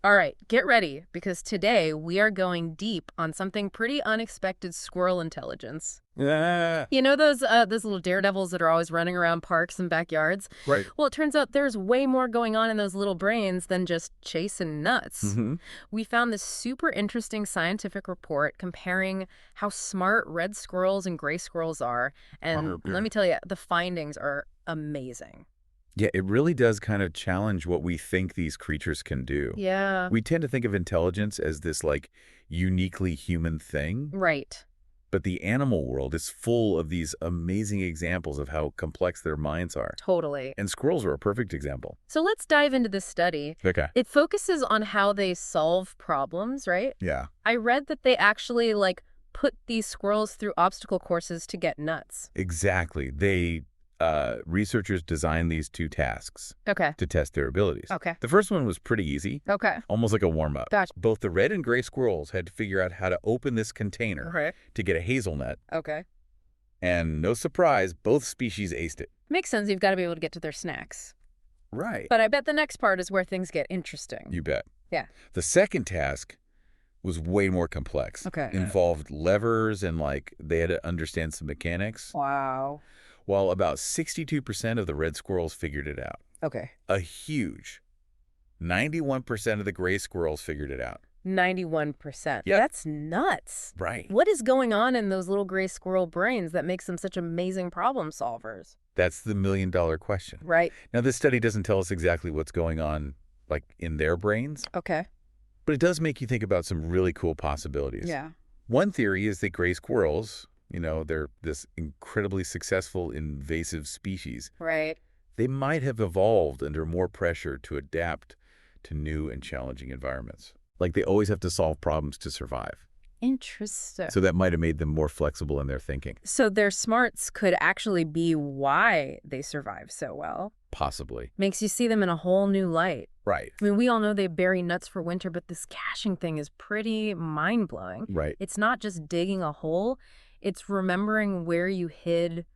All right, get ready, because today we are going deep on something pretty unexpected squirrel intelligence. Ah, You know those little daredevils that are always running around parks and backyards? right. Well, it turns out there's way more going on in those little brains than just chasing nuts. Mm-hmm. We found this super interesting scientific report comparing how smart red squirrels and gray squirrels are, and let me tell you, the findings are amazing. Yeah, it really does kind of challenge what we think these creatures can do. Yeah. We tend to think of intelligence as this, like, uniquely human thing, Right. but the animal world is full of these amazing examples of how complex their minds are. Totally. And squirrels are a perfect example. So let's dive into this study. Okay. It focuses on how they solve problems, right? Yeah. I read that they actually, put these squirrels through obstacle courses to get nuts. Exactly. Researchers designed these two tasks Okay. to test their abilities. Okay. The first one was pretty easy, Okay. almost like a warm-up. Gotcha. Both the red and gray squirrels had to figure out how to open this container Okay. to get a hazelnut, Okay. and no surprise, both species aced it. Makes sense. You've got to be able to get to their snacks. Right. But I bet the next part is where things get interesting. You bet. Yeah. The second task was way more complex. Okay. Involved levers and, they had to understand some mechanics, Wow. while about 62% of the red squirrels figured it out. Okay. A huge 91% of the gray squirrels figured it out. 91%. Yep. That's nuts. Right. What is going on in those little gray squirrel brains that makes them such amazing problem solvers? That's the million-dollar question. Right. Now, this study doesn't tell us exactly what's going on, in their brains, Okay. but it does make you think about some really cool possibilities. Yeah. One theory is that gray squirrels, they're this incredibly successful invasive species. Right. They might have evolved under more pressure to adapt to new and challenging environments. Like, they always have to solve problems to survive. Interesting. So that might have made them more flexible in their thinking. So their smarts could actually be why they survive so well. Possibly. Makes you see them in a whole new light. Right. I mean, we all know they bury nuts for winter, but this caching thing is pretty mind-blowing. Right. It's not just digging a hole, it's remembering where you hid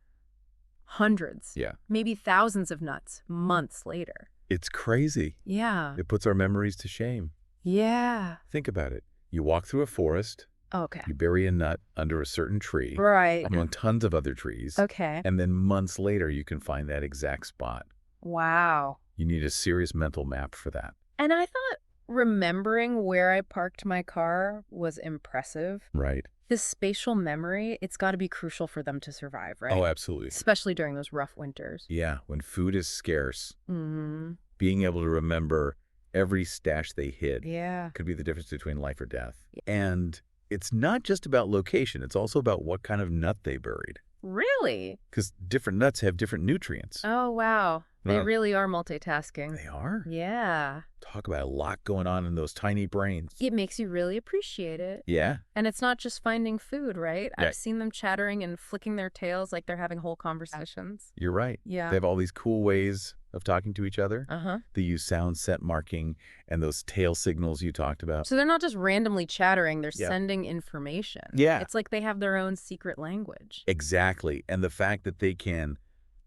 hundreds, Yeah. maybe thousands of nuts months later. It's crazy. Yeah. It puts our memories to shame. Yeah. Think about it. You walk through a forest, Okay. you bury a nut under a certain tree, Right. among tons of other trees, Okay. and then months later you can find that exact spot. Wow. You need a serious mental map for that. And I thought remembering where I parked my car was impressive. Right. This spatial memory, it's got to be crucial for them to survive, right? Oh, absolutely. Especially during those rough winters. Yeah, when food is scarce, Mm-hmm. being able to remember every stash they hid Yeah. could be the difference between life or death. And it's not just about location, it's also about what kind of nut they buried. Really? Because different nuts have different nutrients. Oh, wow. They Yeah. really are multitasking. They are. Yeah. Talk about a lot going on in those tiny brains. It makes you really appreciate it. Yeah. And it's not just finding food, right? Yeah. I've seen them chattering and flicking their tails like they're having whole conversations. You're right. Yeah. They have all these cool ways of talking to each other. Uh-huh. They use sound scent marking and those tail signals you talked about. So they're not just randomly chattering, they're Yeah. sending information. Yeah. It's like they have their own secret language. Exactly. And the fact that they can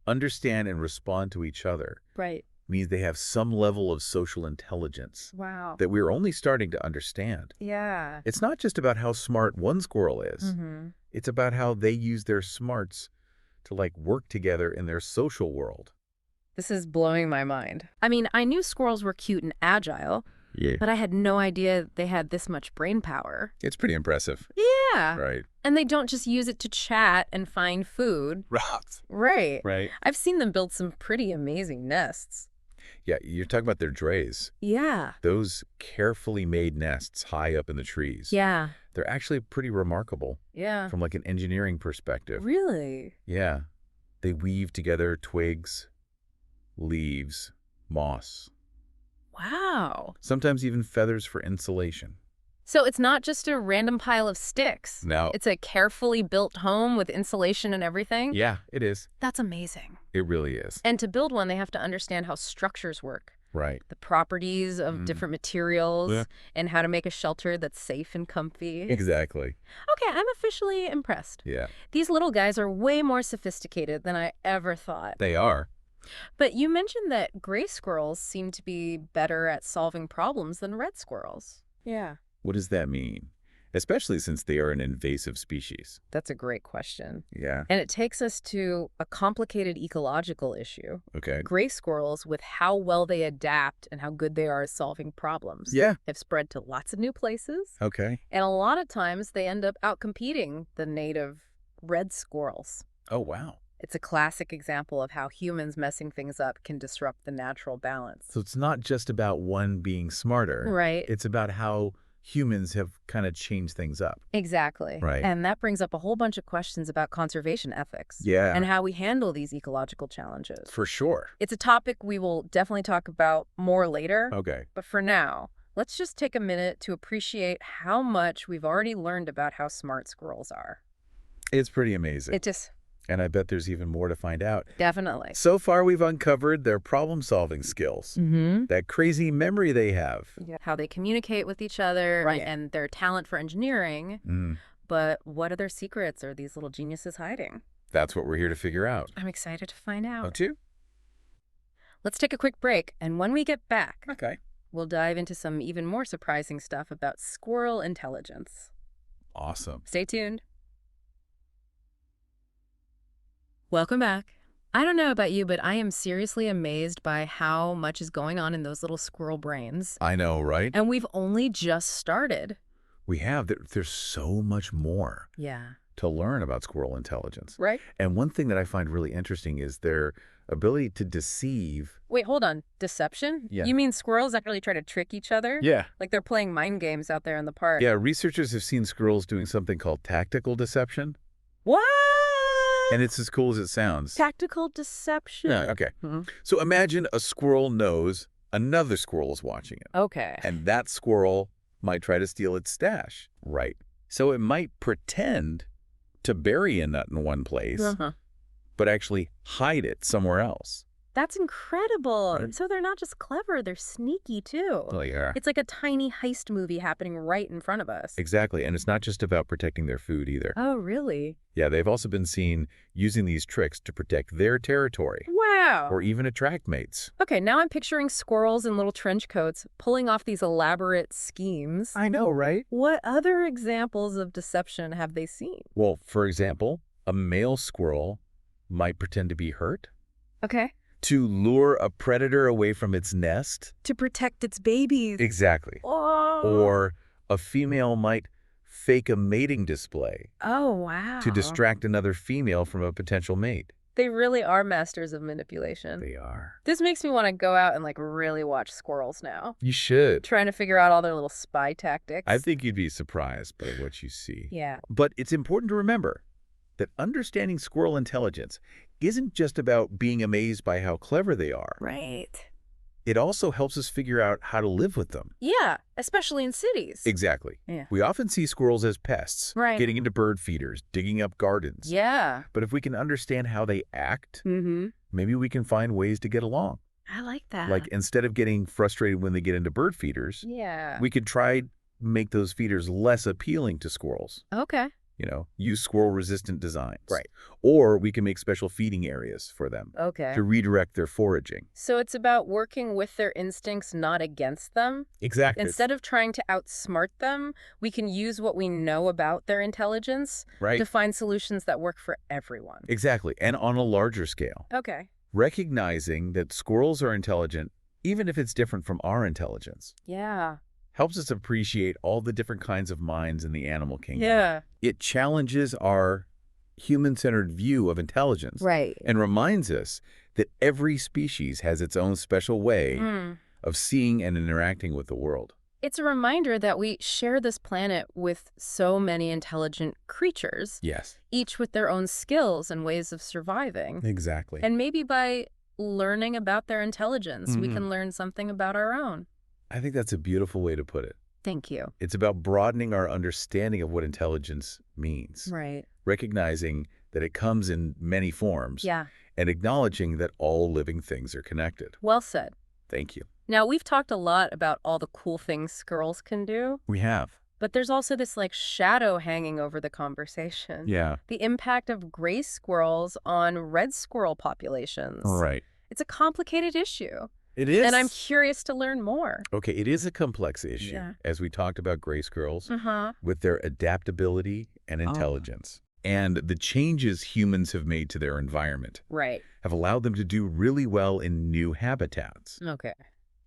understand and respond to each other Right. means they have some level of social intelligence Wow. that we're only starting to understand. Yeah. It's not just about how smart one squirrel is. Mm-hmm. It's about how they use their smarts to work together in their social world. This is blowing my mind. I mean, I knew squirrels were cute and agile, Yeah. but I had no idea they had this much brain power. It's pretty impressive. Yeah. Right. And they don't just use it to chat and find food. Right. Right. Right. I've seen them build some pretty amazing nests. Yeah, you're talking about their drays. Yeah. Those carefully made nests high up in the trees. Yeah. They're actually pretty remarkable Yeah. from an engineering perspective. Really? Yeah. They weave together twigs, leaves, moss, Wow. sometimes even feathers for insulation. So it's not just a random pile of sticks. Now, It's a carefully built home with insulation and everything? yeah, it is. That's amazing. It really is. And to build one, they have to understand how structures work, Right. the properties of different materials, Yeah. and how to make a shelter that's safe and comfy. Exactly. Okay, I'm officially impressed. Yeah, These little guys are way more sophisticated than I ever thought. they are. But you mentioned that gray squirrels seem to be better at solving problems than red squirrels. Yeah. What does that mean? Especially since they are an invasive species. That's a great question. Yeah. And it takes us to a complicated ecological issue. Okay. Gray squirrels, with how well they adapt and how good they are at solving problems, Yeah. have spread to lots of new places. Okay. And a lot of times they end up outcompeting the native red squirrels. Oh, wow. It's a classic example of how humans messing things up can disrupt the natural balance. So it's not just about one being smarter. Right. It's about how humans have kind of changed things up. Exactly. Right. And that brings up a whole bunch of questions about conservation ethics. Yeah. And how we handle these ecological challenges. For sure. It's a topic we will definitely talk about more later. Okay. But for now, let's just take a minute to appreciate how much we've already learned about how smart squirrels are. It's pretty amazing. And I bet there's even more to find out. Definitely. So far, we've uncovered their problem-solving skills, that crazy memory they have. Yeah. How they communicate with each other, Right. and their talent for engineering. Mm, But what other secrets are these little geniuses hiding? that's what we're here to figure out. I'm excited to find out. Oh, too? Let's take a quick break, and when we get back, Okay. we'll dive into some even more surprising stuff about squirrel intelligence. Awesome. Stay tuned. Welcome back. I don't know about you, but I am seriously amazed by how much is going on in those little squirrel brains. I know, right? And we've only just started. We have. There's so much more Yeah. to learn about squirrel intelligence. Right? And one thing that I find really interesting is their ability to deceive. Wait, hold on. Deception? Yeah. You mean squirrels actually try to trick each other? Yeah. Like they're playing mind games out there in the park. Yeah, researchers have seen squirrels doing something called tactical deception. What? And it's as cool as it sounds. Tactical deception. Yeah, okay. Mhm. So imagine a squirrel knows another squirrel is watching it. Okay. And that squirrel might try to steal its stash. Right. So it might pretend to bury a nut in one place, but actually hide it somewhere else. That's incredible. Right. So they're not just clever, they're sneaky too. Well, yeah. It's like a tiny heist movie happening right in front of us. Exactly. And it's not just about protecting their food either. Oh, really? Yeah, they've also been seen using these tricks to protect their territory Wow. or even attract mates. Okay, now I'm picturing squirrels in little trench coats pulling off these elaborate schemes. I know, right? What other examples of deception have they seen? Well, for example, a male squirrel might pretend to be hurt Okay. to lure a predator away from its nest. To protect its babies. Exactly. Oh. Or a female might fake a mating display Oh, wow. to distract another female from a potential mate. They really are masters of manipulation. They are. This makes me want to go out and really watch squirrels now. You should. Trying to figure out all their little spy tactics. I think you'd be surprised by what you see. Yeah. But it's important to remember that understanding squirrel intelligence isn't just about being amazed by how clever they are. Right. It also helps us figure out how to live with them. Yeah, especially in cities. Exactly. Yeah. We often see squirrels as pests, Right. getting into bird feeders, digging up gardens. Yeah. But if we can understand how they act, Mm-hmm. maybe we can find ways to get along. I like that. Like instead of getting frustrated when they get into bird feeders, Yeah. we could try make those feeders less appealing to squirrels. Okay. Use squirrel-resistant designs. Right. Or we can make special feeding areas for them Okay. to redirect their foraging. So it's about working with their instincts, not against them. Exactly. Instead of trying to outsmart them, we can use what we know about their intelligence Right. to find solutions that work for everyone. Exactly. And on a larger scale, Okay. recognizing that squirrels are intelligent, even if it's different from our intelligence, Yeah. helps us appreciate all the different kinds of minds in the animal kingdom. Yeah. It challenges our human-centered view of intelligence Right. and reminds us that every species has its own special way of seeing and interacting with the world. It's a reminder that we share this planet with so many intelligent creatures, Yes. each with their own skills and ways of surviving. Exactly. And maybe by learning about their intelligence, we Mhm. can learn something about our own. I think that's a beautiful way to put it. Thank you. It's about broadening our understanding of what intelligence means, Right. recognizing that it comes in many forms, Yeah. and acknowledging that all living things are connected. Well said. Thank you. Now, we've talked a lot about all the cool things squirrels can do, We have. but there's also this shadow hanging over the conversation. Yeah. The impact of gray squirrels on red squirrel populations. Right. It's a complicated issue. It And I'm is. curious to learn more. Okay, it is a complex issue, Yeah. as we talked about gray squirrels, Uh-huh. with their adaptability and intelligence. And the changes humans have made to their environment Right. have allowed them to do really well in new habitats, Okay.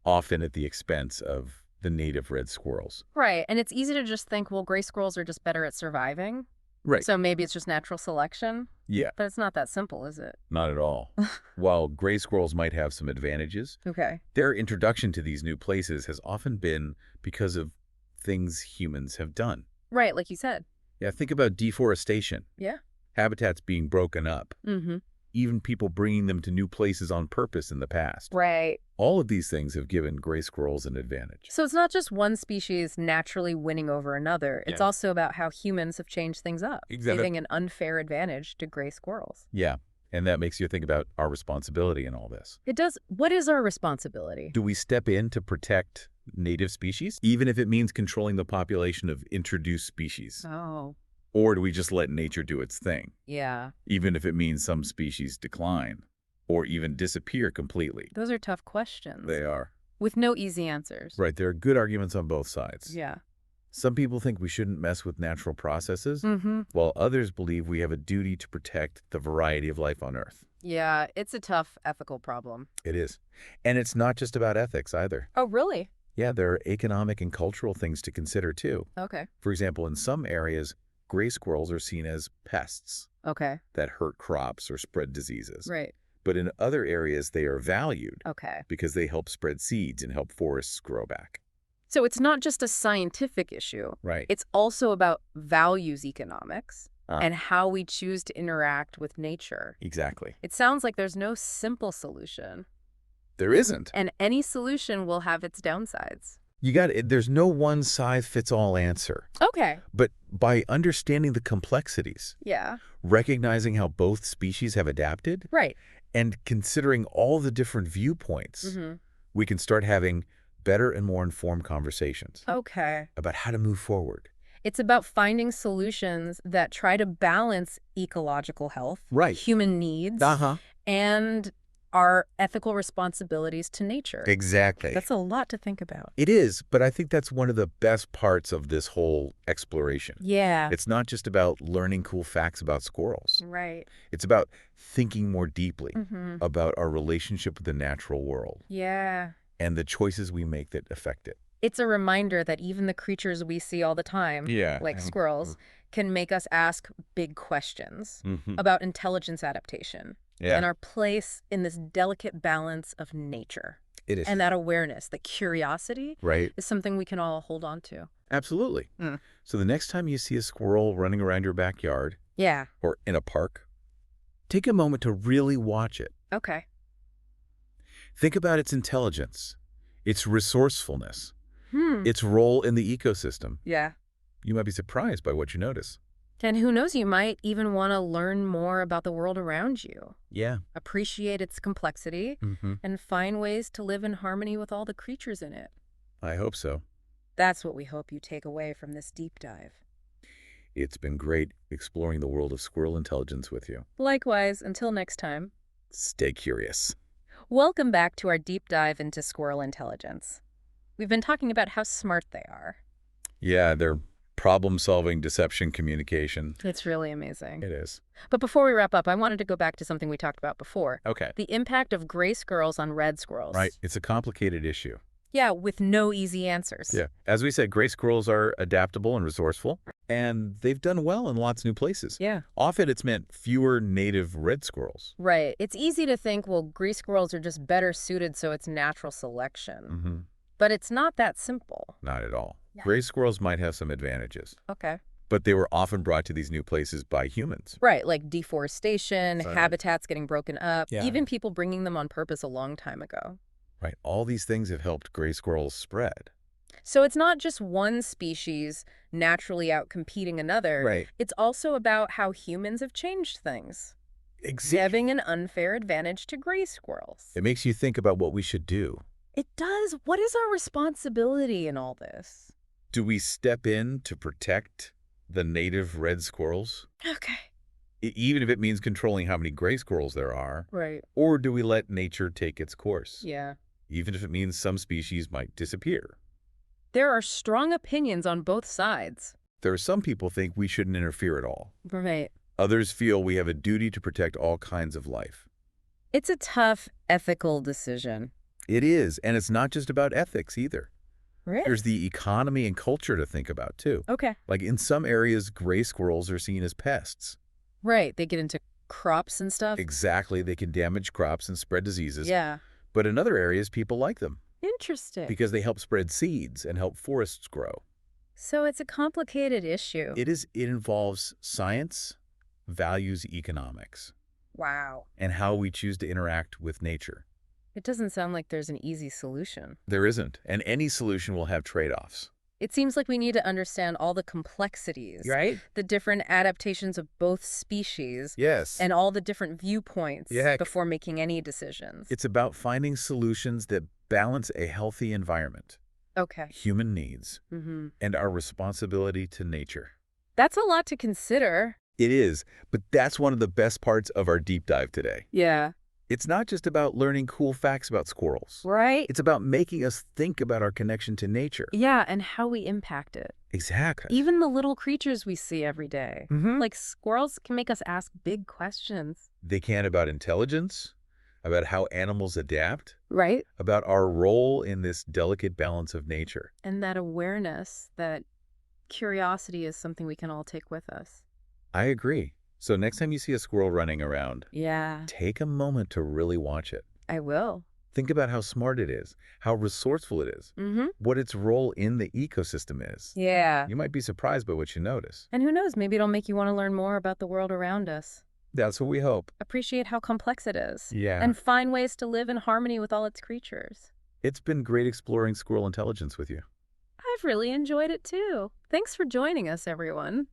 often at the expense of the native red squirrels. Right. And it's easy to just think, well, gray squirrels are just better at surviving. Right. So maybe it's just natural selection. Yeah, But it's not that simple, is it? not at all. While gray squirrels might have some advantages, Okay. their introduction to these new places has often been because of things humans have done. Right, like you said. Yeah, think about deforestation, Yeah. habitats being broken up, Mm-hmm. even people bringing them to new places on purpose in the past. Right. All of these things have given gray squirrels an advantage. So it's not just one species naturally winning over another. It's Yeah. also about how humans have changed things up, Exactly. giving an unfair advantage to gray squirrels. Yeah, and that makes you think about our responsibility in all this. It does. What is our responsibility? Do we step in to protect native species, even if it means controlling the population of introduced species? Oh, Or do we just let nature do its thing, yeah. even if it means some species decline or even disappear completely? Those are tough questions. They are. With no easy answers. Right, there are good arguments on both sides. Yeah. Some people think we shouldn't mess with natural processes, Mm-hmm. while others believe we have a duty to protect the variety of life on Earth. Yeah, it's a tough ethical problem. It is. And it's not just about ethics either. Oh, really? Yeah, there are economic and cultural things to consider too. Okay. For example, in some areas, gray squirrels are seen as pests Okay. that hurt crops or spread diseases. Right. But in other areas, they are valued Okay. because they help spread seeds and help forests grow back. So it's not just a scientific issue. Right. It's also about values economics Ah. and how we choose to interact with nature. Exactly. It sounds like there's no simple solution, There isn't. and any solution will have its downsides. There's no one-size-fits-all answer. Okay. But by understanding the complexities, Yeah. recognizing how both species have adapted, Right. and considering all the different viewpoints, Mm-hmm. we can start having better and more informed conversations Okay. about how to move forward. It's about finding solutions that try to balance ecological health, Right. human needs, and our ethical responsibilities to nature. Exactly. That's a lot to think about. It is, but I think that's one of the best parts of this whole exploration. Yeah. It's not just about learning cool facts about squirrels. Right. It's about thinking more deeply Mm-hmm. about our relationship with the natural world Yeah. and the choices we make that affect it. It's a reminder that even the creatures we see all the time, Yeah. like squirrels, can make us ask big questions Mm-hmm. about intelligence adaptation Yeah, and our place in this delicate balance of nature. it is. And that awareness, that curiosity, Right. is something we can all hold on to. Absolutely. Mm. So the next time you see a squirrel running around your backyard Yeah. or in a park, take a moment to really watch it. Okay. Think about its intelligence, its resourcefulness, Hmm. its role in the ecosystem. Yeah. You might be surprised by what you notice. And who knows, you might even want to learn more about the world around you, Yeah. appreciate its complexity, Mm-hmm. and find ways to live in harmony with all the creatures in it. I hope so. That's what we hope you take away from this deep dive. It's been great exploring the world of squirrel intelligence with you. Likewise, until next time. Stay curious. Welcome back to our deep dive into squirrel intelligence. We've been talking about how smart they are. Yeah, they're problem-solving, deception, communication. It's really amazing. It is. But before we wrap up, I wanted to go back to something we talked about before. Okay. The impact of gray squirrels on red squirrels. Right. It's a complicated issue. Yeah, with no easy answers. Yeah. As we said, gray squirrels are adaptable and resourceful, and they've done well in lots of new places. Yeah. Often it's meant fewer native red squirrels. Right. It's easy to think, well, gray squirrels are just better suited, so it's natural selection. Mm-hmm. But it's not that simple. Not at all. Yeah. Gray squirrels might have some advantages, Okay. but they were often brought to these new places by humans. Right, like deforestation, Right. habitats getting broken up, Yeah. even people bringing them on purpose a long time ago. Right. All these things have helped gray squirrels spread. So it's not just one species naturally outcompeting another. Right. It's also about how humans have changed things, Exactly. giving an unfair advantage to gray squirrels. It makes you think about what we should do. It does. What is our responsibility in all this? Do we step in to protect the native red squirrels? Okay. Even if it means controlling how many gray squirrels there are. Right. Or do we let nature take its course? Yeah. Even if it means some species might disappear. There are strong opinions on both sides. There are some people think we shouldn't interfere at all. Right. Others feel we have a duty to protect all kinds of life. It's a tough ethical decision. It is, and it's not just about ethics either. Right. There's the economy and culture to think about, too. Okay. Like in some areas, gray squirrels are seen as pests. Right. They get into crops and stuff. Exactly. They can damage crops and spread diseases. Yeah. But in other areas, people like them Interesting. because they help spread seeds and help forests grow. So it's a complicated issue. It involves science, values, economics, Wow. and how we choose to interact with nature. It doesn't sound like there's an easy solution. There isn't, and any solution will have trade-offs. It seems like we need to understand all the complexities, Right? the different adaptations of both species, Yes. and all the different viewpoints Yeah. before making any decisions. It's about finding solutions that balance a healthy environment, Okay. human needs, and our responsibility to nature. That's a lot to consider. It is, but that's one of the best parts of our deep dive today. Yeah. It's not just about learning cool facts about squirrels. Right? It's about making us think about our connection to nature. Yeah, and how we impact it. Exactly. Even the little creatures we see every day. Mhm. Like squirrels can make us ask big questions. They can about intelligence, about how animals adapt, Right? about our role in this delicate balance of nature. And that awareness, that curiosity is something we can all take with us. I agree. So next time you see a squirrel running around, Yeah, take a moment to really watch it. I will. Think about how smart it is, how resourceful it is, what its role in the ecosystem is. Yeah. You might be surprised by what you notice. And who knows, maybe it'll make you want to learn more about the world around us. That's what we hope. Appreciate how complex it is. Yeah. And find ways to live in harmony with all its creatures. It's been great exploring squirrel intelligence with you. I've really enjoyed it too. Thanks for joining us, everyone.